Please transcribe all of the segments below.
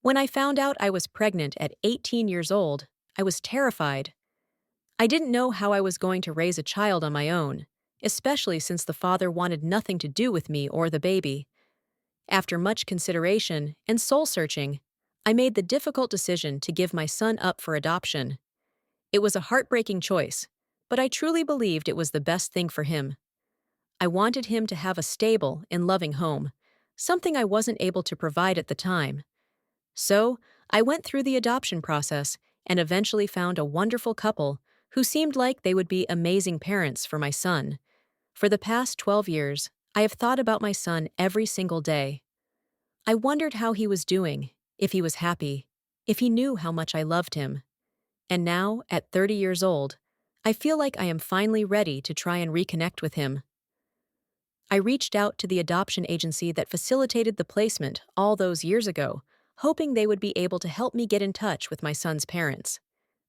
When I found out I was pregnant at 18 years old, I was terrified. I didn't know how I was going to raise a child on my own, especially since the father wanted nothing to do with me or the baby. After much consideration and soul-searching, I made the difficult decision to give my son up for adoption. It was a heartbreaking choice, but I truly believed it was the best thing for him. I wanted him to have a stable and loving home, something I wasn't able to provide at the time. So, I went through the adoption process and eventually found a wonderful couple who seemed like they would be amazing parents for my son. For the past 12 years, I have thought about my son every single day. I wondered how he was doing, if he was happy, if he knew how much I loved him. And now, at 30 years old, I feel like I am finally ready to try and reconnect with him. I reached out to the adoption agency that facilitated the placement all those years ago, hoping they would be able to help me get in touch with my son's parents.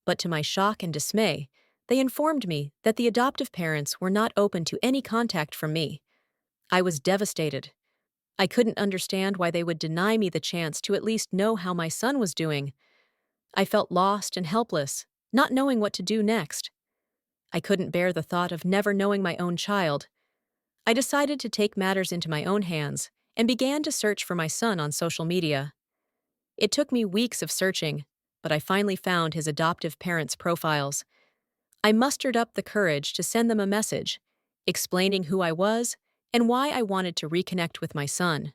But to my shock and dismay, they informed me that the adoptive parents were not open to any contact from me. I was devastated. I couldn't understand why they would deny me the chance to at least know how my son was doing. I felt lost and helpless, not knowing what to do next. I couldn't bear the thought of never knowing my own child. I decided to take matters into my own hands and began to search for my son on social media. It took me weeks of searching, but I finally found his adoptive parents' profiles. I mustered up the courage to send them a message, explaining who I was and why I wanted to reconnect with my son.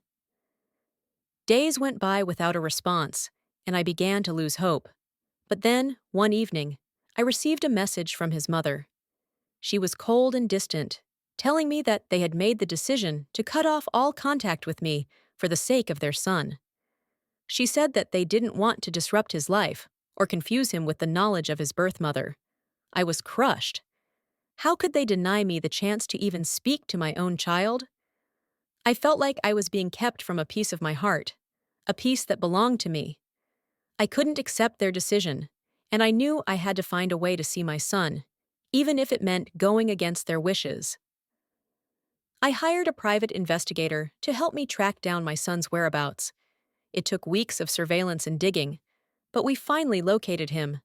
Days went by without a response, and I began to lose hope. But then, one evening, I received a message from his mother. She was cold and distant, telling me that they had made the decision to cut off all contact with me for the sake of their son. She said that they didn't want to disrupt his life or confuse him with the knowledge of his birth mother. I was crushed. How could they deny me the chance to even speak to my own child? I felt like I was being kept from a piece of my heart, a piece that belonged to me. I couldn't accept their decision, and I knew I had to find a way to see my son, even if it meant going against their wishes. I hired a private investigator to help me track down my son's whereabouts. It took weeks of surveillance and digging, but we finally located him.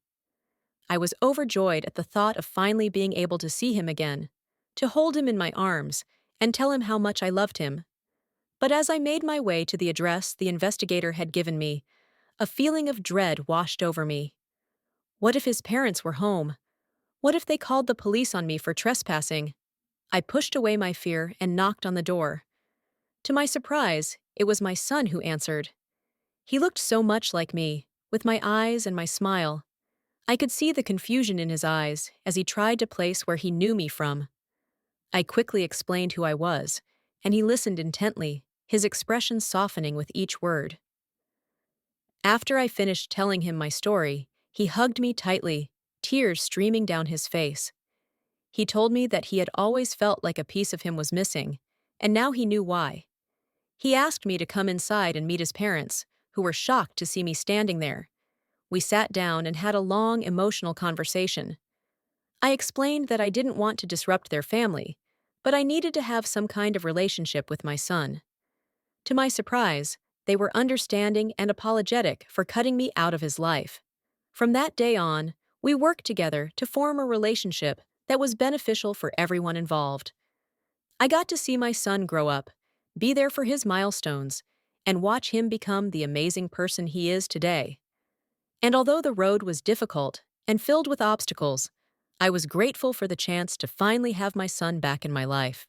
I was overjoyed at the thought of finally being able to see him again, to hold him in my arms, and tell him how much I loved him. But as I made my way to the address the investigator had given me, a feeling of dread washed over me. What if his parents were home? What if they called the police on me for trespassing? I pushed away my fear and knocked on the door. To my surprise, it was my son who answered. He looked so much like me, with my eyes and my smile. I could see the confusion in his eyes as he tried to place where he knew me from. I quickly explained who I was, and he listened intently, his expression softening with each word. After I finished telling him my story, he hugged me tightly, tears streaming down his face. He told me that he had always felt like a piece of him was missing, and now he knew why. He asked me to come inside and meet his parents, who were shocked to see me standing there. We sat down and had a long, emotional conversation. I explained that I didn't want to disrupt their family, but I needed to have some kind of relationship with my son. To my surprise, they were understanding and apologetic for cutting me out of his life. From that day on, we worked together to form a relationship that was beneficial for everyone involved. I got to see my son grow up, be there for his milestones, and watch him become the amazing person he is today. And although the road was difficult and filled with obstacles, I was grateful for the chance to finally have my son back in my life.